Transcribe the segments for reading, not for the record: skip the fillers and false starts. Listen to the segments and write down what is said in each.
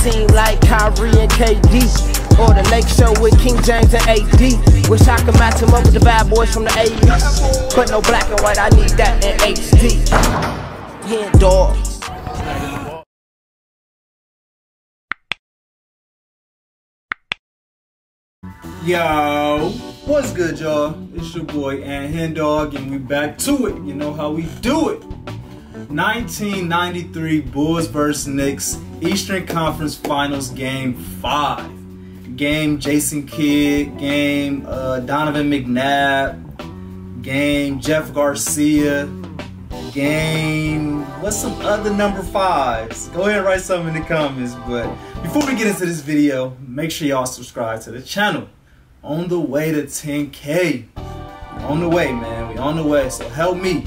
team like Kyrie and KD, or the Lake Show with King James and AD. Wish I could match him up with the bad boys from the 80s, but no black and white, I need that in HD. HenDawgz. Yo, what's good, y'all? It's your boy HenDawgz, and we back to it. You know how we do it. 1993 Bulls vs. Knicks, Eastern Conference Finals, Game 5. Game Jason Kidd, game Donovan McNabb, game Jeff Garcia, game, what's some other number 5s? Go ahead and write something in the comments. But before we get into this video, make sure y'all subscribe to the channel. On the way to 10K. We're on the way, man. We on the way. So help me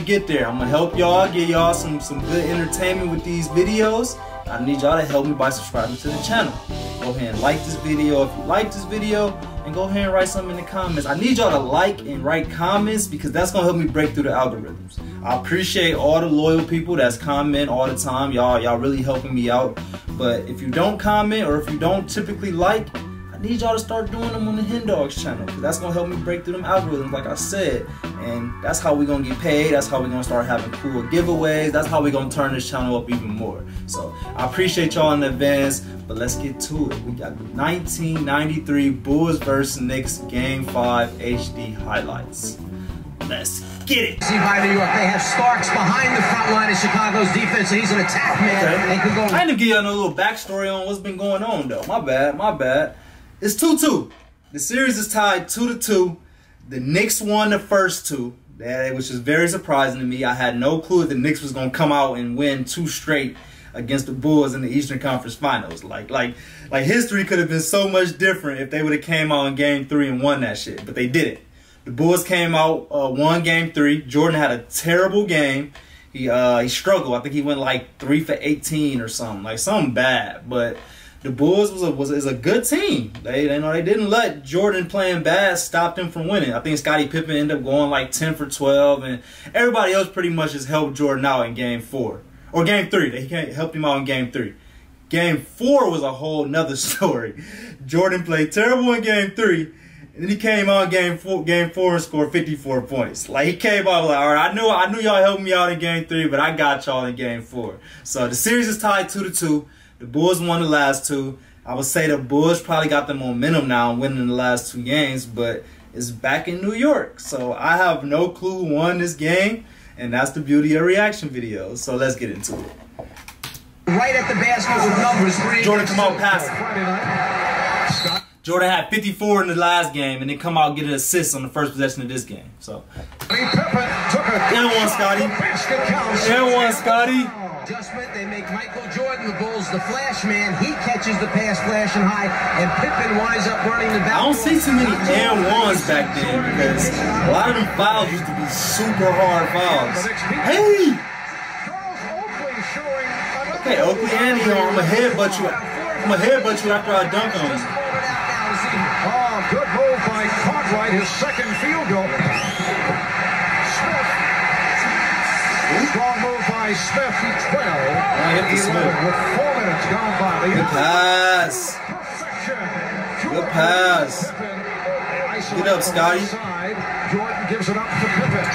get there. I'm gonna help y'all, get y'all some good entertainment with these videos. I need y'all to help me by subscribing to the channel. Go ahead and like this video if you like this video, and go ahead and write something in the comments. I need y'all to like and write comments because that's gonna help me break through the algorithms. I appreciate all the loyal people that's comment all the time. Y'all really helping me out. But if you don't comment, or if you don't typically like, I need y'all to start doing them on the HenDawgz channel, because that's gonna help me break through them algorithms, like I said. And that's how we're gonna get paid. That's how we're gonna start having cool giveaways. That's how we're gonna turn this channel up even more. So I appreciate y'all in advance, but let's get to it. We got the 1993 Bulls vs. Knicks Game 5 HD highlights. Let's get it. See by New York, they have Starks behind the front line of Chicago's defense, and he's an attack man. Okay. And can go. I didn't give y'all a little backstory on what's been going on though. My bad. It's 2-2. The series is tied 2-2. The Knicks won the first two, which is very surprising to me. I had no clue that the Knicks was gonna come out and win 2 straight against the Bulls in the Eastern Conference Finals. Like history could have been so much different if they would have came out in Game 3 and won that shit, but they didn't. The Bulls came out, won Game 3. Jordan had a terrible game. He struggled. I think he went like 3 for 18 or something, like something bad. But the Bulls is a good team. They didn't let Jordan playing bad stop them from winning. I think Scottie Pippen ended up going like 10 for 12, and everybody else pretty much just helped Jordan out in Game 4 or Game 3. They helped him out in Game 3. Game 4 was a whole nother story. Jordan played terrible in Game 3. And then he came out in game four and scored 54 points. Like, he came out like, all right, I knew y'all helped me out in Game 3, but I got y'all in Game 4. So the series is tied 2-2. The Bulls won the last 2. I would say the Bulls probably got the momentum now and winning the last 2 games, but it's back in New York. So I have no clue who won this game, and that's the beauty of reaction videos. So let's get into it. Right at the basket with numbers 3. Jordan come out passing. Jordan had 54 in the last game, and then come out and get an assist on the first possession of this game. So, PIPPEN took a and one, Scotty. And one, Scotty. Adjustment. They make Michael Jordan, the Bulls, the flash man. He catches the pass flashing high, and PIPPEN winds up running the back. I don't see too many and ones back then, because a lot of them fouls used to be super hard fouls. Hey! Okay, Oakley and I'm gonna headbutt you. I'm gonna headbutt you after I dunk on you. Oh, good move by Cartwright, his second field goal. Smith. Strong move by Smith, 12. With 4 minutes gone by. Good pass. Good pass. Get up, Scotty. Jordan gives it up to Pippen.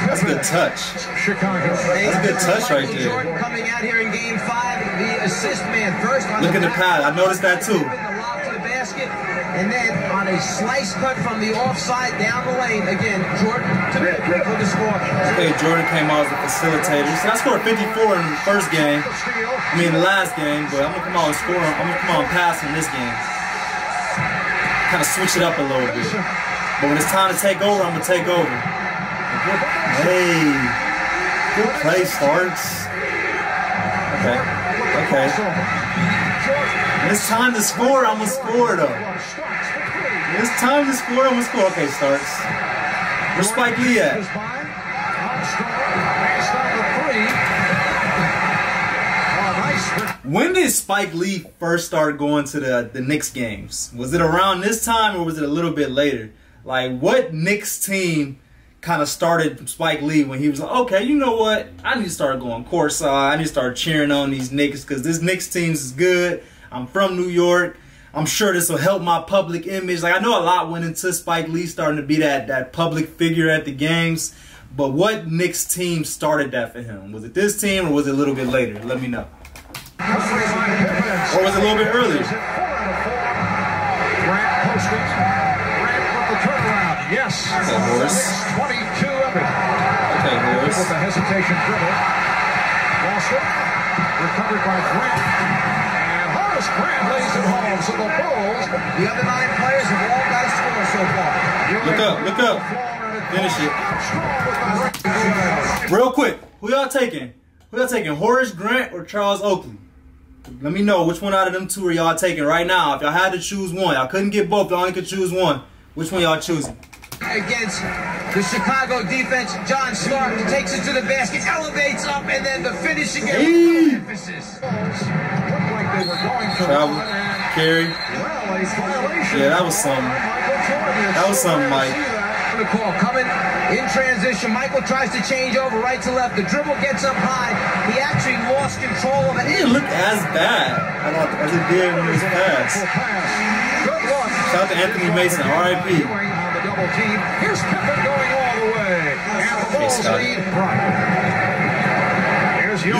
That's a good touch. Chicago. That's a good touch right there. Jordan coming out here in Game 5, the assist man first. Look at the pass. I noticed that too. And then on a slice cut from the offside down the lane, again, Jordan to Pippen for the score. Okay, Jordan came out as a facilitator. So I scored 54 in the first game. I mean, the last game, but I'm gonna come out and score. I'm gonna come out and pass in this game. Kind of switch it up a little bit. But when it's time to take over, I'm gonna take over. Hey, good play, Starks. Okay. When it's time to score, I'm gonna score though. When it's time to score, I'm gonna score. Okay, Starks. Where's Spike Lee at? When did Spike Lee first start going to the Knicks games? Was it around this time, or was it a little bit later? Like, what Knicks team kind of started Spike Lee when he was like, okay, you know what? I need to start going courtside. I need to start cheering on these Knicks because this Knicks team is good. I'm from New York. I'm sure this will help my public image. Like, I know a lot went into Spike Lee starting to be that public figure at the games. But what Knicks team started that for him? Was it this team or was it a little bit later? Let me know. Or was it a little bit earlier? 4 out of 4. Grant posted. Grant with the turnaround. Yes. Okay, Horace. 22 of it. Okay, Horace. With the hesitation dribble. Lost it. Recovered by Grant. And Horace Grant lays it home. So the Bulls, The other 9 players have all got a score so far. Look up, look up. Finish it. Real quick, who y'all taking? Who y'all taking, Horace Grant or Charles Oakley? Let me know which one out of them two are y'all taking right now. If y'all had to choose one, y'all couldn't get both, y'all only could choose one. Which one y'all choosing? Against the Chicago defense, John Stark takes it to the basket, elevates up, and then the finish again. Hey. Emphasis. looked like they were going to Travel, run and, carry. well, a violation. Yeah, that was something. That was something, Mike. The call coming in transition. Michael tries to change over right to left. The dribble gets up high. He actually lost control of it. It didn't look as bad as it did when it was passed. Good look. Shout out to Anthony Mason, R.I.P. On the double team. Here's Pippen going all the way. And the Bulls Scotty. lead right. Here's You.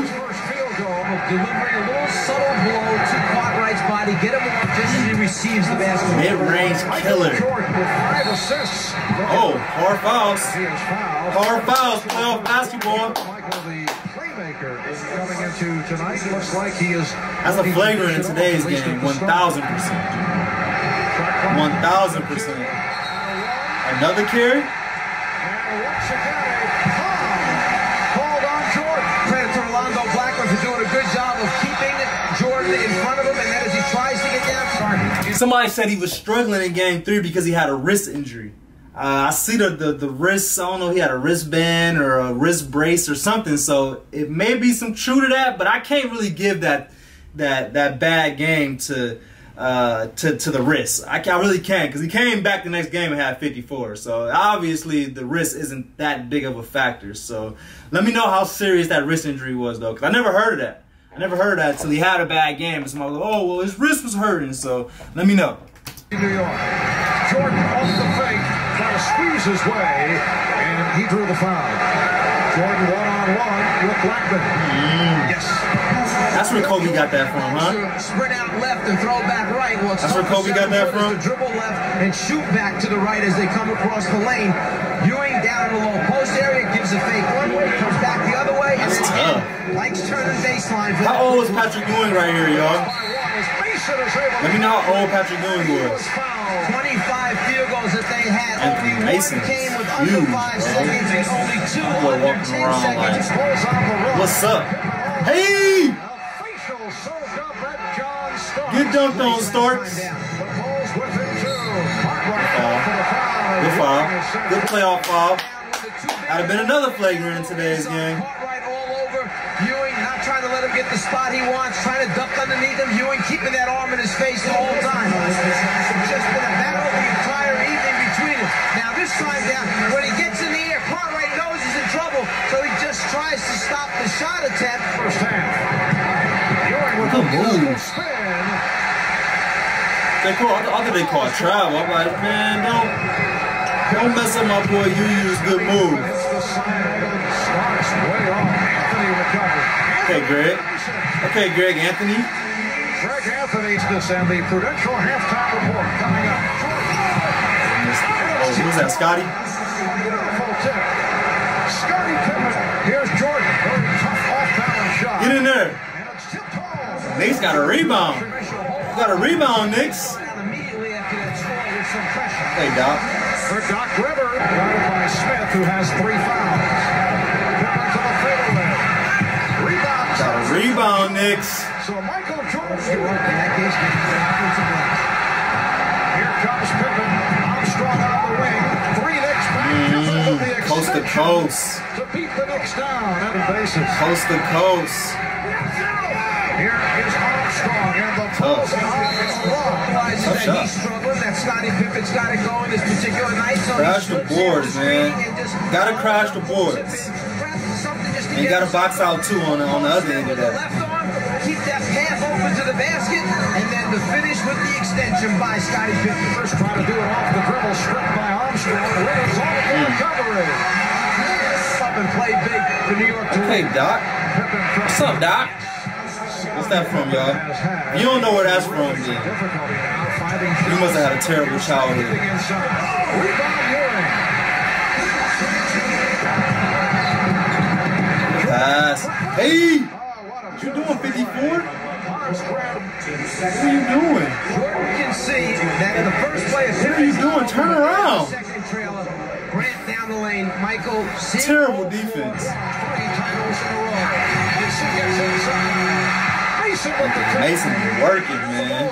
First field goal. Delivering a little subtle blow to Cartwright's body. Get him off just as he receives the basketball. Mid-range killer. Jordan with 5 assists. Oh, hard fouls. He is fouled. Hard fouls, playoff basketball. Michael, the playmaker, is coming into tonight. Looks like he is. That's a flagrant in today's game, 1,000%. 1,000%. Another carry? And once again, a foul called on Jordan. Credit to Rolando Blackman for doing a good job of keeping Jordan in front of him, and then as he tries to get down. Somebody said he was struggling in game 3 because he had a wrist injury. I see the wrist, I don't know, he had a wristband or a wrist brace or something, so it may be some truth to that, but I can't really give that bad game to the wrist. I really can't, because he came back the next game and had 54, so obviously the wrist isn't that big of a factor. So let me know how serious that wrist injury was, though, because I never heard of that. I never heard of that until he had a bad game, and somebody was like, oh, well, his wrist was hurting, so let me know. New York. Jordan off the fake, trying to squeeze his way, and he drew the foul. Jordan one-on-one with Blackman. Yes. That's where Kobe got that from, huh? Spread out left and throw back right. Well, That's where Kobe got that from? To dribble left and shoot back to the right as they come across the lane. Ewing down in the low post area, gives a fake one way, comes back the other way, and That's then tough. likes turning baseline. For How old is Patrick Ewing right here, y'all? Let me know how old Patrick Ewing was. 25 field goals that they had. Anthony Only Mason one came with is under huge, 5 bro. seconds and only 2 Boy under walking 10 around seconds. What's up? Hey! Get dunked on, Starks. Good foul. Good playoff foul. I'd have been another flagrant in today's game. Right all over. Ewing not trying to let him get the spot he wants, trying to duck underneath him. Ewing keeping that arm in his face the whole time. It's just been a battle the entire evening between them. Now this time down, when he gets in the air, Cartwright knows he's in trouble, so he just tries to stop the shot attempt. First half. Good move. They call, I thought they called travel. I'm like, man, don't mess up my boy Yu's good move. Okay, Greg. Okay, Greg Anthony. Greg Anthony's this and the Prudential halftime report coming up. Oh, who's that, Scotty? Beautiful tip. Scotty Pippen. Here's Jordan. Very tough off-balance shot. Get in there. And it's tipped home. Knicks got a rebound. Got a rebound, Knicks. Immediately after that score with some pressure. Hey, Doc. For Doc River. Guarded by Smith, who has 3 fouls. Pippen to the fadeaway. Rebound. Got a rebound, Knicks. So Michael Jordan. In that case, Here comes Pippen. Armstrong on the wing. 3 Knicks back. Pippen with the Coast to extension coast. to beat the Knicks down. 7 bases. Coast to coast. Here is Armstrong. Armstrong and the Bulls Tough shot. He's struggling. That Scottie Pippen's got it going this particular night. So Crash the boards, man. Gotta crash the boards. And you gotta box out too on the other end of that. Keep that path open to the basket, and then the finish with the extension by Scottie Pippen. First trying to do it off the dribble, stripped by Armstrong. Williams on the recovery. Up and played big for New York. Hey, Doc. What's up, Doc? What's that from, y'all? You don't know where that's from, then. You must have had a terrible childhood. Pass. Hey! What you doing, 54? What are you doing? Jordan can see that in the first play of What are you doing? Turn around. second trailer, Grant down the lane, Michael. Terrible defense. 3 titles in a row. Mason be working, man.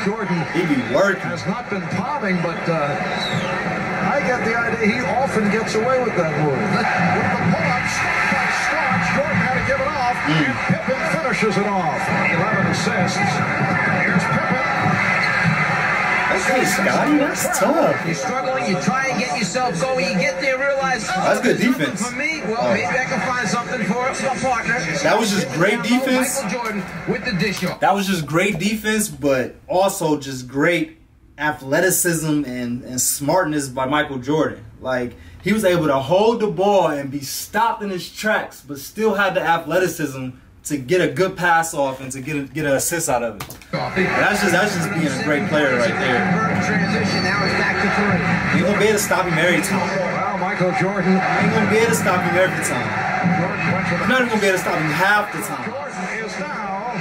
Jordan He be working. has not been palming, but I get the idea he often gets away with that move. With the pull-up, struck by Starks, Jordan had to give it off, and Pippen finishes it off. 11 assists. Here's Pippen. Okay, Scotty, that's tough. You're struggling, you try and get yourself going, you get there, realize, oh, That's good there's defense. nothing for me. Well, maybe I can find something for a partner. That was just great defense. Michael Jordan with the dish off. That was just great defense, but also just great athleticism and smartness by Michael Jordan. Like, he was able to hold the ball and be stopped in his tracks, but still had the athleticism to get a good pass off and to get an assist out of it. That's just being a great player right there. Transition, now it's back to 3. You ain't gonna be able to stop him every time. Well, Michael Jordan. You ain't gonna be able to stop him every time. You're not even gonna be able to stop him half the time. Jordan is now.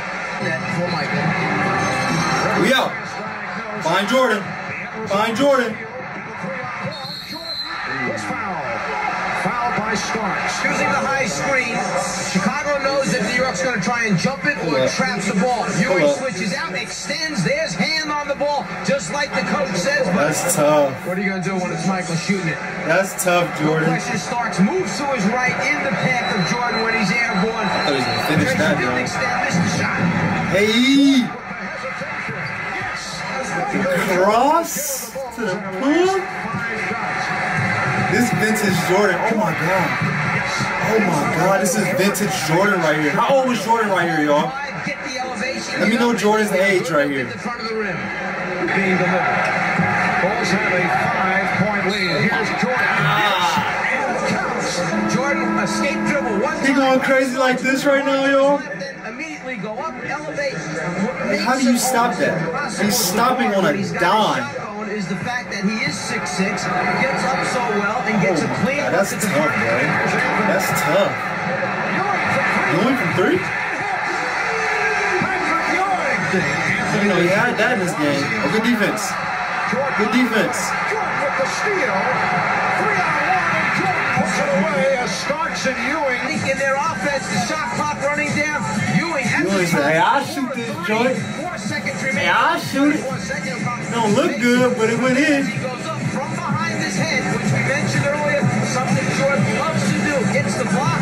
For Michael. We out. Find Jordan. Find Jordan. Was fouled. Fouled by Starks. Using the high screen, Chicago knows that New York's going to try and jump it or traps the ball. Ewing switches out, extends, there's hand on the ball, just like the coach says. But That's tough. what are you going to do when it's Michael shooting it? That's tough, Jordan. Question, Starks moves to his right in the path of Jordan when he's airborne. I thought he was going to finish that, Didn't though. extend, missed the shot. Hey! Cross to the pool. This vintage Jordan. Oh my God. Oh my God. This is vintage Jordan right here. How old was Jordan right here, y'all? Get the elevation. Let me know Jordan's age right here. In the front of the rim. Being delivered. Bulls have a 5-point lead. Here's Jordan. Jordan escape dribble. He going crazy like this right now, y'all? Immediately go up, elevate. How do you stop that? He's stopping on a dime. Is the fact that he is 6'6", gets up so well, and gets a clean look That's at tough, the front. bro. That's tough. Going from 3? You know, he had that in this game. Oh, good defense. Good defense. Jordan with the steal. 3-on-1, and Jordan puts it away as Starks and Ewing. In their offense, the shot clock running down. Ewing has Ewing said, hey, I'll shoot this joint. 4 seconds remaining. Hey, I'll shoot it. 4 seconds. Don't look good, but it went in. He goes up from behind his head, which we mentioned earlier, something Jordan loves to do. Hits the block,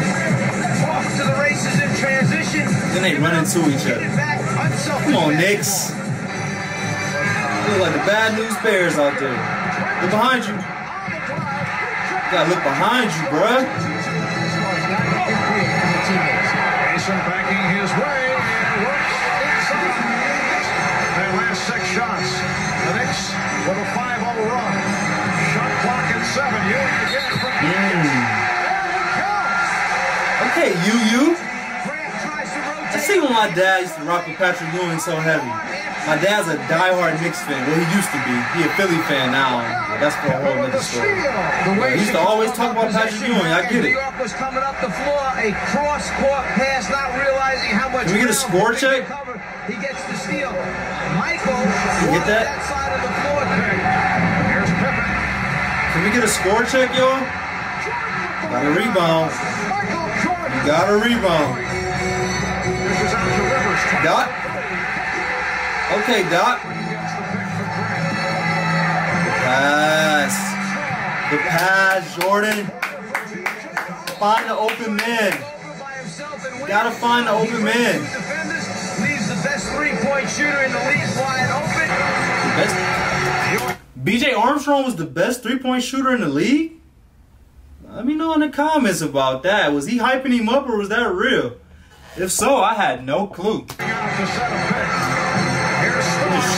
off to the races in transition. Then they run into each Get other. it back, unselfish. Come on, Knicks. Look like the bad news bears out there. Look behind you. You gotta look behind you, bruh. Mason backing his way and works inside. Their last 6 shots. The Knicks with a 5-0 run. Shot clock at 7. Ewing again from there it comes. Okay, you. Grant tries to rotate. I see when my dad used to rock with Patrick Ewing so heavy. My dad's a diehard Knicks fan. Well, he used to be. He a Philly fan now. That's for a whole other story. He used to always talk about Patrick Ewing. I get New it. York was coming up the floor, a cross-court pass, not realizing how much. Can we get a score check? He gets the steal. Michael, you get that? side of the floor. Here's Pippen. Can we get a score check, y'all? Got a rebound. Michael Jordan. You got a rebound. This is out to Rivers. Doc? Okay, Doc. Pass. The pass, Jordan. Find the open man. Gotta find the open man. Leaves the best three-point shooter in the league, wide open. BJ Armstrong was the best three-point shooter in the league? Let me know in the comments about that. Was he hyping him up or was that real? If so, I had no clue. Here's Starks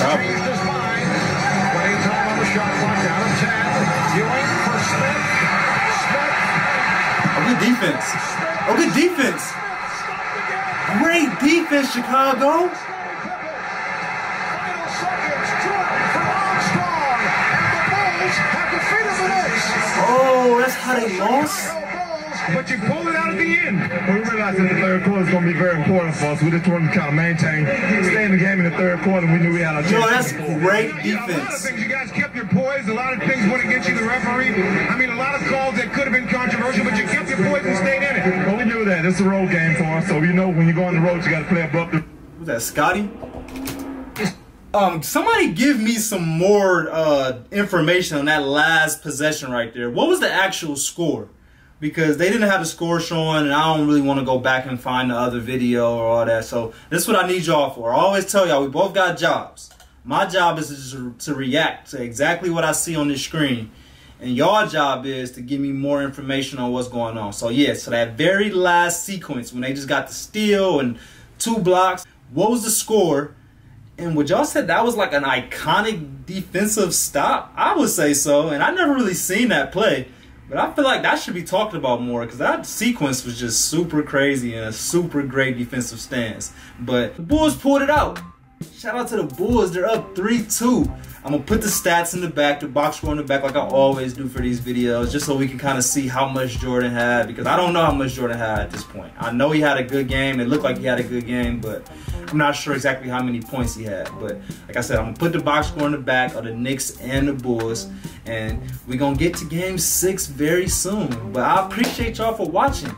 changed his mind. Playing time on the shot clock down to 10. Ewing for Smith. Oh, good defense. Oh, good defense. Great defense, Chicago. Final seconds. Jordan for Armstrong. And the Bulls have defeated the Knicks. Oh, that's how they lost? But you pulled it out at the end. We realized that the third quarter is going to be very important for us. We just wanted to kind of maintain, stay in the game in the third quarter. We knew we had our chance. Yo, that's great defense. A lot of things, you guys kept your poise. A lot of things went against you, the referee. I mean, a lot of calls that could have been controversial, but you kept your poise and stayed in it. But we knew that. It's a road game for us, so you know when you go on the road, you got to play above the... Was that Scotty? Somebody give me some more information on that last possession right there. What was the actual score? Because they didn't have the score showing, and I don't really want to go back and find the other video or all that. So this is what I need y'all for. I always tell y'all, we both got jobs. My job is to react to exactly what I see on this screen. And your job is to give me more information on what's going on. So yeah, so that very last sequence when they just got the steal and 2 blocks, what was the score? And what y'all said, that was like an iconic defensive stop? I would say so, and I never really seen that play. But I feel like that should be talked about more because that sequence was just super crazy and a super great defensive stance. But the Bulls pulled it out. Shout out to the Bulls. They're up 3-2. I'm going to put the stats in the back, the box score in the back like I always do for these videos, just so we can kind of see how much Jordan had, because I don't know how much Jordan had at this point. I know he had a good game. It looked like he had a good game, but I'm not sure exactly how many points he had. But like I said, I'm going to put the box score in the back of the Knicks and the Bulls, and we're going to get to Game 6 very soon. But I appreciate y'all for watching.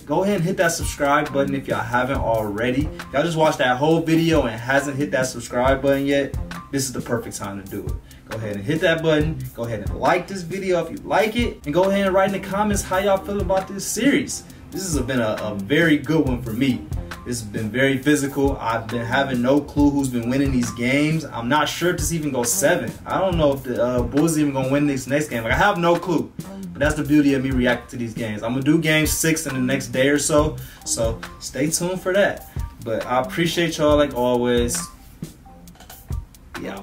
Go ahead and hit that subscribe button if y'all haven't already. Y'all just watched that whole video and hasn't hit that subscribe button yet, this is the perfect time to do it. Go ahead and hit that button. Go ahead and like this video if you like it. And go ahead and write in the comments how y'all feel about this series. This has been a very good one for me. This has been very physical. I've been having no clue who's been winning these games. I'm not sure if this even goes 7. I don't know if the Bulls are even going to win this next game. Like, I have no clue. But that's the beauty of me reacting to these games. I'm going to do Game 6 in the next day or so. So stay tuned for that. But I appreciate y'all like always. Yeah.